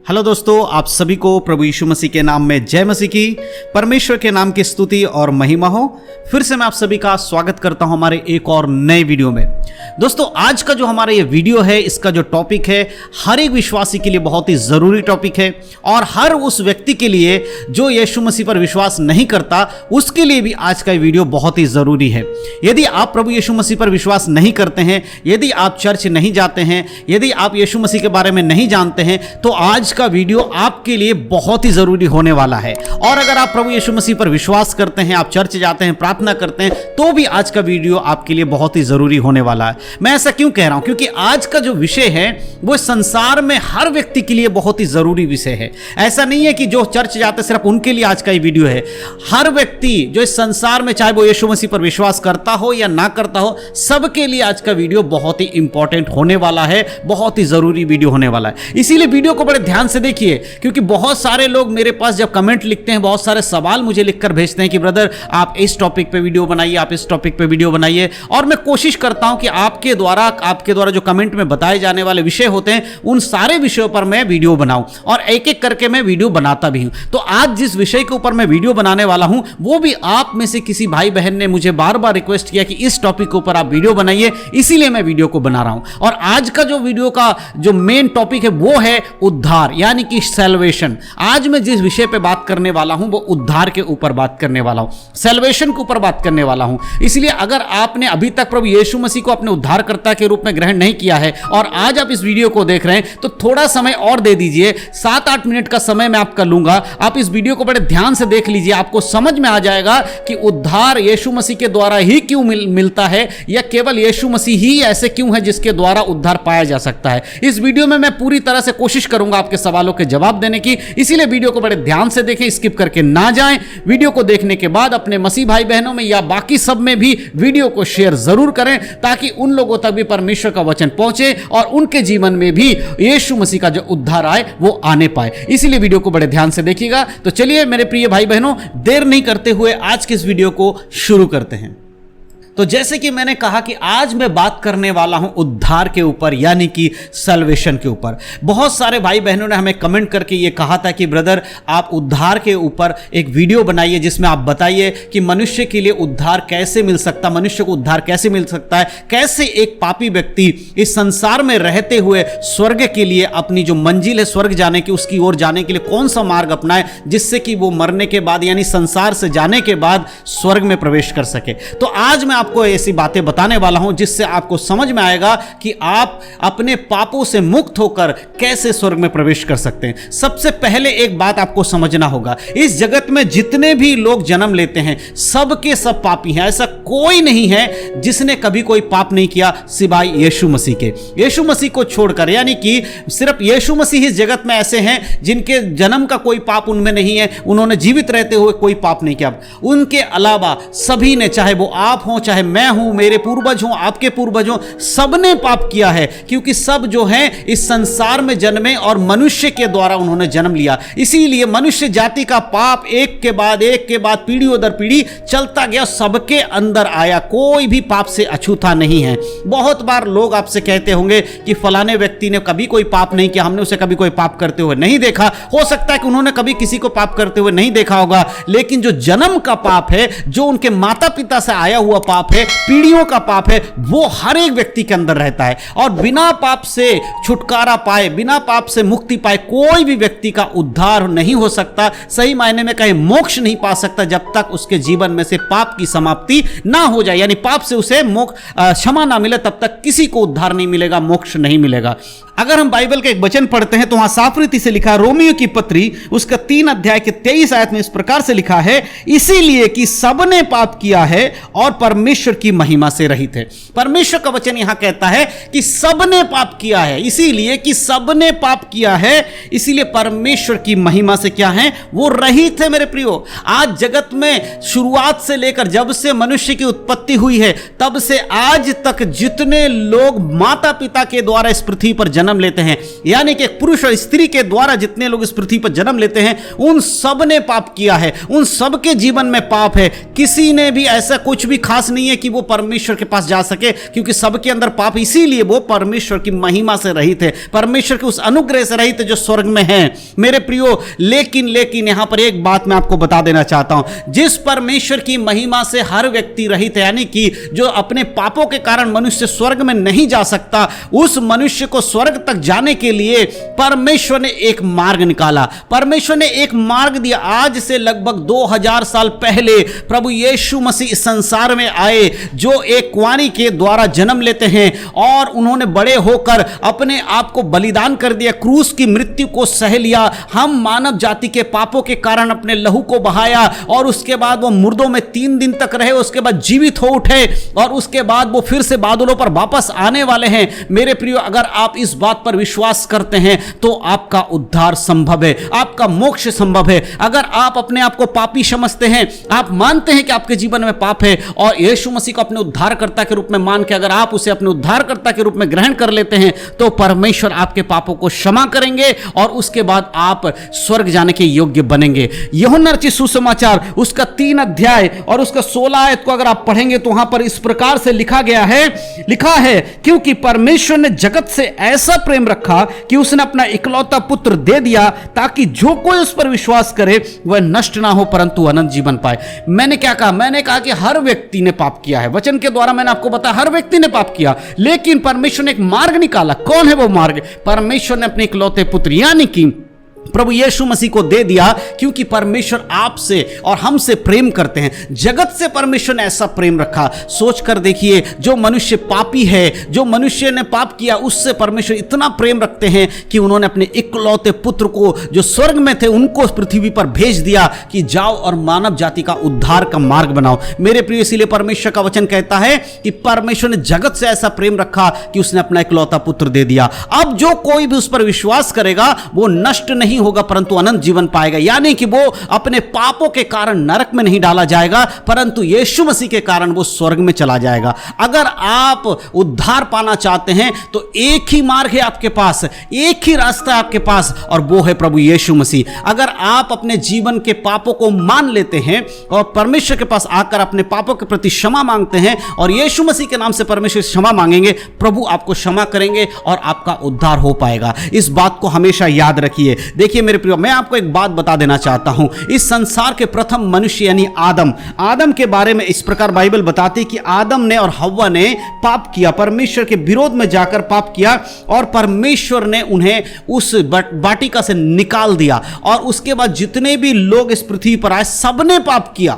Hello दोस्तों, आप सभी को प्रभु यीशु मसीह के नाम में जय मसीह की। परमेश्वर के नाम की स्तुति और महिमा हो। फिर से मैं आप सभी का स्वागत करता हूं हमारे एक और नए वीडियो में। दोस्तों, आज का जो हमारा ये वीडियो है, इसका जो टॉपिक है, हर एक विश्वासी के लिए बहुत ही ज़रूरी टॉपिक है और हर उस व्यक्ति के लिए जो यीशु मसीह पर विश्वास नहीं करता, उसके लिए भी आज का वीडियो बहुत ही ज़रूरी है। यदि आप प्रभु यीशु मसीह पर विश्वास नहीं करते हैं, यदि आप चर्च नहीं जाते हैं, यदि आप यीशु मसीह के बारे में नहीं जानते हैं, तो आज का वीडियो आपके लिए बहुत ही जरूरी होने वाला है। और अगर आप प्रभु यीशु मसीह पर विश्वास करते हैं, आप चर्च जाते हैं, प्रार्थना करते हैं, तो भी आज का वीडियो आपके लिए बहुत ही जरूरी होने वाला है। मैं ऐसा क्यों कह रहा हूं? क्योंकि आज का जो विषय है वो संसार में हर व्यक्ति के लिए बहुत ही जरूरी विषय है। ऐसा नहीं है कि जो चर्च जाते सिर्फ उनके लिए आज का ये वीडियो है। हर व्यक्ति जो इस संसार में, चाहे वो यीशु मसीह पर विश्वास करता हो या ना करता हो, सबके लिए आज का वीडियो बहुत ही इंपॉर्टेंट होने वाला है, बहुत ही जरूरी वीडियो होने वाला है। इसीलिए वीडियो को बड़े ध्यान से देखिए, क्योंकि बहुत सारे लोग मेरे पास जब कमेंट लिखते हैं, बहुत सारे सवाल मुझे लिखकर भेजते हैं कि ब्रदर आप इस टॉपिक पे वीडियो बनाइए, आप इस टॉपिक पे वीडियो बनाइए। और मैं कोशिश करता हूं कि आपके द्वारा जो कमेंट में बताए जाने वाले विषय होते हैं, उन सारे विषयों पर मैं वीडियो बनाऊं और एक एक करके मैं वीडियो बनाता भी हूं। तो आज जिस विषय के ऊपर मैं वीडियो बनाने वाला हूं, वो भी आप में से किसी भाई बहन ने मुझे बार बार रिक्वेस्ट किया कि इस टॉपिक के ऊपर आप वीडियो बनाइए, इसीलिए मैं वीडियो को बना रहा हूं। और आज का जो वीडियो का जो मेन टॉपिक है वो है उद्धार, यानी कि सैल्वेशन। आज मैं जिस विषय पे बात करने वाला हूं वो उद्धार के ऊपर बात करने वाला हूं, सैल्वेशन के ऊपर बात करने वाला हूं। इसलिए अगर आपने अभी तक प्रभु यीशु मसीह को अपने उद्धारकर्ता के रूप में ग्रहण नहीं किया है और आज आप इस वीडियो को देख रहे हैं, तो थोड़ा समय और दे दीजिए। 7-8 मिनट का समय मैं आपका लूंगा। आप इस वीडियो को बड़े ध्यान से देख लीजिए, आपको समझ में आ जाएगा कि उद्धार यीशु मसीह के द्वारा ही क्यों मिलता है, या केवल यीशु मसीह ही ऐसे क्यों है जिसके द्वारा उद्धार पाया जा सकता है। इस वीडियो में मैं पूरी तरह से कोशिश करूंगा आपके सवालों के जवाब देने की, इसीलिए वीडियो को बड़े ध्यान से देखें, स्किप करके ना जाएं। वीडियो को देखने के बाद अपने मसीह भाई बहनों में या बाकी सब में भी वीडियो को शेयर जरूर करें, ताकि उन लोगों तक भी परमेश्वर का वचन पहुंचे और उनके जीवन में भी यीशु मसीह का जो उद्धार आए वो आने पाए। इसीलिए वीडियो को बड़े ध्यान से देखिएगा। तो चलिए मेरे प्रिय भाई बहनों, देर नहीं करते हुए आज के इस वीडियो को शुरू करते हैं। तो जैसे कि मैंने कहा कि आज मैं बात करने वाला हूं उद्धार के ऊपर, यानी कि सैल्वेशन के ऊपर। बहुत सारे भाई बहनों ने हमें कमेंट करके ये कहा था कि ब्रदर आप उद्धार के ऊपर एक वीडियो बनाइए जिसमें आप बताइए कि मनुष्य के लिए उद्धार कैसे मिल सकता, मनुष्य को उद्धार कैसे मिल सकता है, कैसे एक पापी व्यक्ति इस संसार में रहते हुए स्वर्ग के लिए अपनी जो मंजिल है स्वर्ग जाने की, उसकी ओर जाने के लिए कौन सा मार्ग अपनाए जिससे कि वो मरने के बाद, यानी संसार से जाने के बाद स्वर्ग में प्रवेश कर सके। तो आज मैं आपको ऐसी बातें बताने वाला हूं जिससे आपको समझ में आएगा कि आप अपने पापों से मुक्त होकर कैसे स्वर्ग में प्रवेश कर सकते हैं। सबसे पहले एक बात आपको समझना होगा, इस जगत में जितने भी लोग जन्म लेते हैं सबके सब पापी हैं। ऐसा कोई नहीं है जिसने कभी कोई पाप नहीं किया सिवाय यीशु मसीह के। यीशु मसीह को छोड़कर, यानी कि सिर्फ यीशु मसीह इस जगत में ऐसे हैं जिनके जन्म का कोई पाप उनमें नहीं है, उन्होंने जीवित रहते हुए कोई पाप नहीं किया। उनके अलावा सभी ने, चाहे वो आप हों, चाहे मैं हूं, मेरे पूर्वज हों, आपके पूर्वज हों, सबने पाप किया है, क्योंकि सब जो हैं इस संसार में जन्मे और मनुष्य के द्वारा उन्होंने जन्म लिया। इसीलिए मनुष्य जाति का पाप एक के बाद पीढ़ियों दर पीढ़ी चलता गया, सबके अंदर आया, कोई भी पाप से अछूता नहीं है। बहुत बार लोग आपसे कहते होंगे कि फलाने व्यक्ति ने कभी कोई पाप नहीं किया, हमने उसे कभी कोई पाप करते हुए नहीं देखा। हो सकता है कि उन्होंने कभी किसी को पाप करते हुए नहीं देखा होगा, लेकिन जो जन्म का पाप है, जो उनके माता पिता से आया हुआ पाप है, पीढ़ियों का पाप है, वो हर एक व्यक्ति के अंदर रहता है। और बिना पाप से छुटकारा पाए, बिना पाप से मुक्ति पाए कोई भी व्यक्ति का उद्धार नहीं हो सकता। सही मायने में कहे मोक्ष नहीं पा सकता जब तक उसके जीवन में से पाप की समाप्ति ना हो जाए, यानी पाप से उसे क्षमा ना मिले, तब तक किसी को उद्धार नहीं मिलेगा, मोक्ष नहीं मिलेगा। अगर हम बाइबल का एक वचन पढ़ते हैं तो वहां साफ रीति से लिखा, रोमियो की पत्री उसका 3 अध्याय के 23 आयत में इस प्रकार से लिखा है, इसीलिए कि सबने पाप किया है और परमेश्वर की महिमा से रहित है। परमेश्वर का वचन यहां कहता है कि सबने पाप किया है, इसीलिए कि सबने पाप किया है, इसीलिए परमेश्वर की महिमा से क्या है, वो रहित है। मेरे प्रियो, आज जगत में शुरुआत से लेकर जब से मनुष्य की उत्पत्ति हुई है तब से आज तक जितने लोग माता पिता के द्वारा इस पृथ्वी पर जन्म लेते हैं, यानी कि एक पुरुष और स्त्री के द्वारा जितने लोग इस पृथ्वी पर जन्म लेते हैं, उन सब ने पाप किया है, उन सब के जीवन में पाप है। किसी ने भी ऐसा कुछ भी खास नहीं है कि वो परमेश्वर के पास जा सके, क्योंकि सबके अंदर पाप, इसीलिए वो परमेश्वर की महिमा से रहित है, परमेश्वर के उस अनुग्रह से रहित है जो स्वर्ग में है मेरे प्रियो। लेकिन यहां पर एक बात मैं आपको बता देना चाहता हूं, जिस परमेश्वर की महिमा से हर व्यक्ति रहित है, यानी कि जो अपने पापों के कारण मनुष्य स्वर्ग में नहीं जा सकता, उस मनुष्य को स्वर्ग तक जाने के लिए परमेश्वर ने एक मार्ग निकाला, परमेश्वर ने एक मार्ग दिया। आज से लगभग 2000 साल पहले प्रभु यीशु मसीह इस संसार में आए, जो एक कुंवारी के द्वारा जन्म लेते हैं और उन्होंने बड़े होकर अपने आप को बलिदान कर दिया, क्रूस की मृत्यु को सह लिया, हम मानव जाति के पापों के कारण अपने लहू को बहाया, और उसके बाद वो मुर्दों में 3 दिन तक रहे, उसके बाद जीवित हो उठे, और उसके बाद वो फिर से बादलों पर वापस आने वाले हैं। मेरे प्रियो, अगर आप इस बात पर विश्वास करते हैं तो आपका उद्धार संभव है, आपका मोक्ष संभव है। अगर आप अपने आप को पापी समझते हैं, आप मानते हैं कि आपके जीवन में पाप है, और यीशु मसीह को अपने उद्धारकर्ता के रूप में मान के अगर आप उसे अपने उद्धारकर्ता के रूप में ग्रहण कर लेते हैं, तो परमेश्वर आपके पापों को क्षमा करेंगे और उसके बाद आप स्वर्ग जाने के योग्य बनेंगे। यूहन्ना रचित सुसमाचार उसका 3 अध्याय और उसका 16 आयत को अगर आप पढ़ेंगे तो वहां पर इस प्रकार से लिखा है, क्योंकि परमेश्वर ने जगत से ऐसा प्रेम रखा कि उसने अपना इकलौता पुत्र दे दिया, ताकि जो कोई उस पर विश्वास करे वह नष्ट ना हो परंतु अनंत जीवन पाए। मैंने क्या कहा? मैंने कहा कि हर व्यक्ति ने पाप किया है, वचन के द्वारा मैंने आपको बताया हर व्यक्ति ने पाप किया, लेकिन परमेश्वर ने एक मार्ग निकाला। कौन है वो मार्ग? परमेश्वर ने अपने इकलौते पुत्र यानी कि प्रभु यीशु मसीह को दे दिया, क्योंकि परमेश्वर आपसे और हमसे प्रेम करते हैं। जगत से परमेश्वर ने ऐसा प्रेम रखा। सोच कर देखिए, जो मनुष्य पापी है, जो मनुष्य ने पाप किया, उससे परमेश्वर इतना प्रेम रखते हैं कि उन्होंने अपने इकलौते पुत्र को जो स्वर्ग में थे उनको पृथ्वी पर भेज दिया कि जाओ और मानव जाति का उद्धार का मार्ग बनाओ। मेरे प्रिय, इसीलिए परमेश्वर का वचन कहता है कि परमेश्वर ने जगत से ऐसा प्रेम रखा कि उसने अपना इकलौता पुत्र दे दिया। अब जो कोई भी उस पर विश्वास करेगा वो नष्ट नहीं होगा परंतु अनंत जीवन पाएगा, यानी कि वो अपने पापों के कारण नरक में नहीं डाला जाएगा, परंतु यीशु मसीह के कारण वो स्वर्ग में चला जाएगा। अगर आप उद्धार पाना चाहते हैं तो एक ही मार्ग है आपके पास, एक ही रास्ता है आपके पास, और वो है प्रभु यीशु मसीह। अगर आप अपने जीवन के पापों को मान लेते हैं और परमेश्वर के पास आकर अपने पापों के प्रति क्षमा मांगते हैं और यीशु मसीह के नाम से परमेश्वर से क्षमा मांगेंगे, प्रभु आपको क्षमा करेंगे और आपका उद्धार हो पाएगा। इस बात को हमेशा याद रखिए। देखिए मेरे प्रियो, मैं आपको एक बात बता देना चाहता हूं। इस संसार के प्रथम मनुष्य यानी आदम के बारे में इस प्रकार बाइबल बताती है कि आदम ने और हव्वा ने पाप किया, परमेश्वर के विरोध में जाकर पाप किया, और परमेश्वर ने उन्हें उस वाटिका से निकाल दिया, और उसके बाद जितने भी लोग इस पृथ्वी पर आए सबने पाप किया।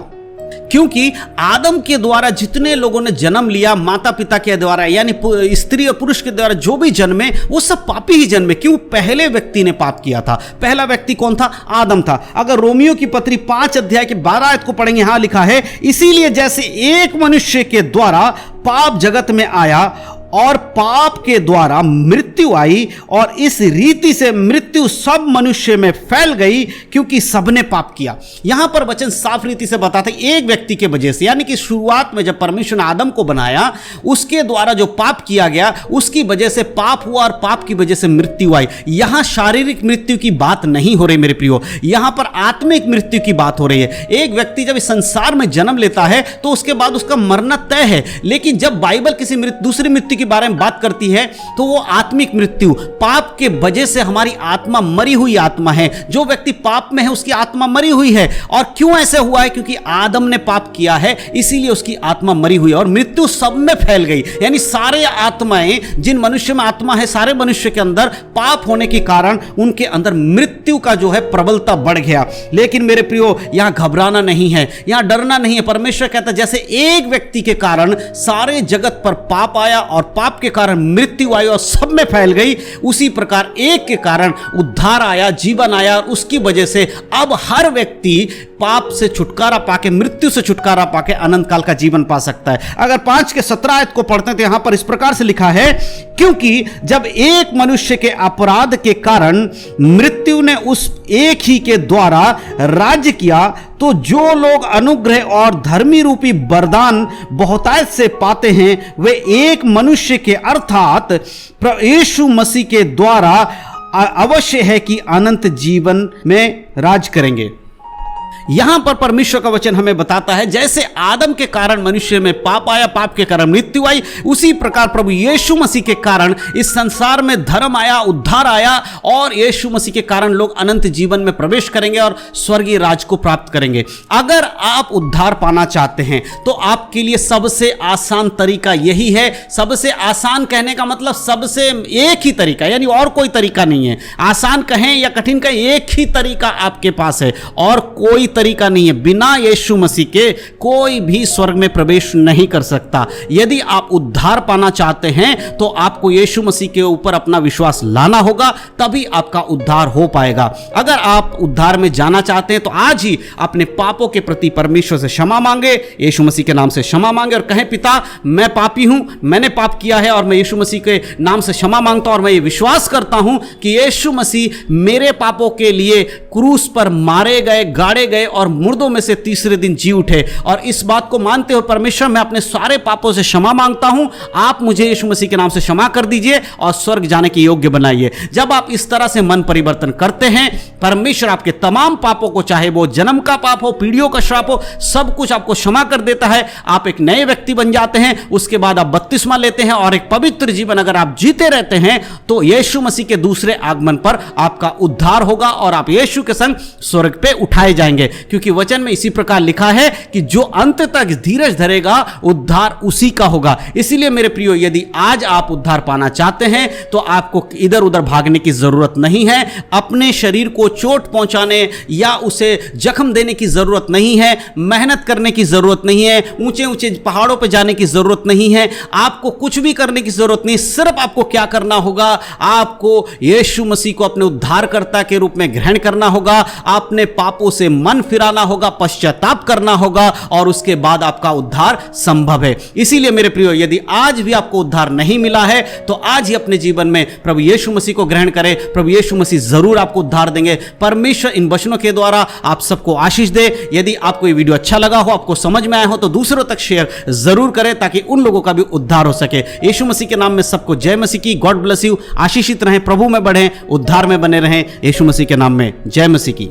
क्योंकि आदम के द्वारा जितने लोगों ने जन्म लिया, माता पिता के द्वारा यानी स्त्री और पुरुष के द्वारा जो भी जन्मे, वो सब पापी ही जन्मे। क्यों? पहले व्यक्ति ने पाप किया था। पहला व्यक्ति कौन था? आदम था। अगर रोमियो की पत्री 5 अध्याय के 12 आयत को पढ़ेंगे, यहां लिखा है, इसीलिए जैसे एक मनुष्य के द्वारा पाप जगत में आया और पाप के द्वारा मृत्यु आई, और इस रीति से मृत्यु सब मनुष्य में फैल गई क्योंकि सबने पाप किया। यहां पर वचन साफ रीति से बताते एक व्यक्ति के वजह से, यानी कि शुरुआत में जब परमेश्वर ने आदम को बनाया, उसके द्वारा जो पाप किया गया उसकी वजह से पाप हुआ और पाप की वजह से मृत्यु आई। यहां शारीरिक मृत्यु की बात नहीं हो रही मेरे प्रियो, यहां पर आत्मिक मृत्यु की बात हो रही है। एक व्यक्ति जब इस संसार में जन्म लेता है तो उसके बाद उसका मरना तय है, लेकिन जब बाइबल किसी दूसरी मृत्यु के बारे में बात करती है तो वो आत्मिक मृत्यु, पाप के वजह से हमारी आत्मा मरी हुई आत्मा है। जो व्यक्ति पाप में है उसकी आत्मा मरी हुई है। और क्यों ऐसे हुआ है? क्योंकि आदम ने पाप किया है, इसीलिए उसकी आत्मा मरी हुई है और मृत्यु सब में फैल गई। यानी सारे आत्माएं, जिन मनुष्य में आत्मा है, सारे मनुष्य के अंदर पाप होने के कारण उनके अंदर मृत्यु का जो है प्रबलता बढ़ गया। लेकिन मेरे प्रियो, यहां घबराना नहीं है, यहां डरना नहीं है। परमेश्वर कहता है जैसे एक व्यक्ति के कारण सारे जगत पर पाप आया और पाप के कारण मृत्यु आई और सब में फैल गई, उसी प्रकार एक के कारण उद्धार आया, जीवन आया, और उसकी वजह से अब हर व्यक्ति पाप से छुटकारा पाके, मृत्यु से छुटकारा पाके अनंत काल का जीवन पा सकता है। अगर 5 के 17 आयत को पढ़ते हैं तो यहां पर इस प्रकार से लिखा है, क्योंकि जब एक मनुष्य के अपराध के कारण मृत्यु ने उस एक ही के द्वारा राज्य किया, तो जो लोग अनुग्रह और धर्मी रूपी वरदान बहुतायत से पाते हैं वे एक मनुष्य के अर्थात यीशु मसीह के द्वारा अवश्य है कि अनंत जीवन में राज करेंगे। यहां पर परमेश्वर का वचन हमें बताता है जैसे आदम के कारण मनुष्य में पाप आया, पाप के कारण मृत्यु आई, उसी प्रकार प्रभु यीशु मसीह के कारण इस संसार में धर्म आया, उद्धार आया और यीशु मसीह के कारण लोग अनंत जीवन में प्रवेश करेंगे और स्वर्गीय राज को प्राप्त करेंगे। अगर आप उद्धार पाना चाहते हैं तो आपके लिए सबसे आसान तरीका यही है। सबसे आसान कहने का मतलब सबसे एक ही तरीका, यानी और कोई तरीका नहीं है। आसान कहें या कठिन कहें, एक ही तरीका आपके पास है और कोई तरीका नहीं है। बिना यीशु मसीह के कोई भी स्वर्ग में प्रवेश नहीं कर सकता। यदि आप उद्धार पाना चाहते हैं तो आपको यीशु मसीह के ऊपर अपना विश्वास लाना होगा, तभी आपका उद्धार हो पाएगा। अगर आप उद्धार में जाना चाहते हैं तो आज ही अपने पापों के प्रति परमेश्वर से क्षमा मांगे, यीशु मसीह के नाम से क्षमा मांगे और कहें, पिता मैं पापी हूं, मैंने पाप किया है और मैं यीशु मसीह के नाम से क्षमा मांगता हूं और मैं ये विश्वास करता हूं कि यीशु मसीह मेरे पापों के लिए क्रूस पर मारे गए, गाड़े गए और मुर्दों में से तीसरे दिन जी उठे। और इस बात को मानते हुए परमेश्वर मैं अपने सारे पापों से क्षमा मांगता हूं, आप मुझे यीशु मसीह के नाम से क्षमा कर दीजिए और स्वर्ग जाने के योग्य बनाइए। जब आप इस तरह से मन परिवर्तन करते हैं, परमेश्वर आपके तमाम पापों को, चाहे वो जन्म का पाप हो, पीढ़ियों का श्राप हो, सब कुछ आपको क्षमा कर देता है। आप एक नए व्यक्ति बन जाते हैं। उसके बाद आप बपतिस्मा लेते हैं और एक पवित्र जीवन अगर आप जीते रहते हैं तो यीशु मसीह के दूसरे आगमन पर आपका उद्धार होगा और आप यीशु के संग स्वर्ग पे उठाए जाएंगे। क्योंकि वचन में इसी प्रकार लिखा है कि जो अंत तक धीरज धरेगा उद्धार उसी का होगा। इसीलिए मेरे प्रियो, यदि आज आप उद्धार पाना चाहते हैं तो आपको इधर उधर भागने की जरूरत नहीं है, अपने शरीर को चोट पहुंचाने या उसे जख्म देने की जरूरत नहीं है, मेहनत करने की जरूरत नहीं है, ऊंचे ऊंचे पहाड़ों पर जाने की जरूरत नहीं है, आपको कुछ भी करने की जरूरत नहीं। सिर्फ आपको क्या करना होगा, आपको यीशु मसीह को अपने उद्धारकर्ता के रूप में ग्रहण करना होगा, अपने पापों से मन फिराना होगा, पश्चाताप करना होगा और उसके बाद आपका उद्धार संभव है। इसीलिए मेरे प्रियो, यदि आज भी आपको उद्धार नहीं मिला है तो आज ही अपने जीवन में प्रभु यीशु मसीह को ग्रहण करें। प्रभु यीशु मसीह जरूर आपको उद्धार देंगे। परमेश्वर इन वचनों के द्वारा आप सबको आशीष दे। यदि आपको ये वीडियो अच्छा लगा हो, आपको समझ में आया हो तो दूसरों तक शेयर जरूर करें ताकि उन लोगों का भी उद्धार हो सके। यीशु मसीह के नाम में सबको जय मसीह की। God bless you. आशीषित रहें, प्रभु में बढ़ें, उद्धार में बने रहें। यीशु मसीह के नाम में जय मसीह की।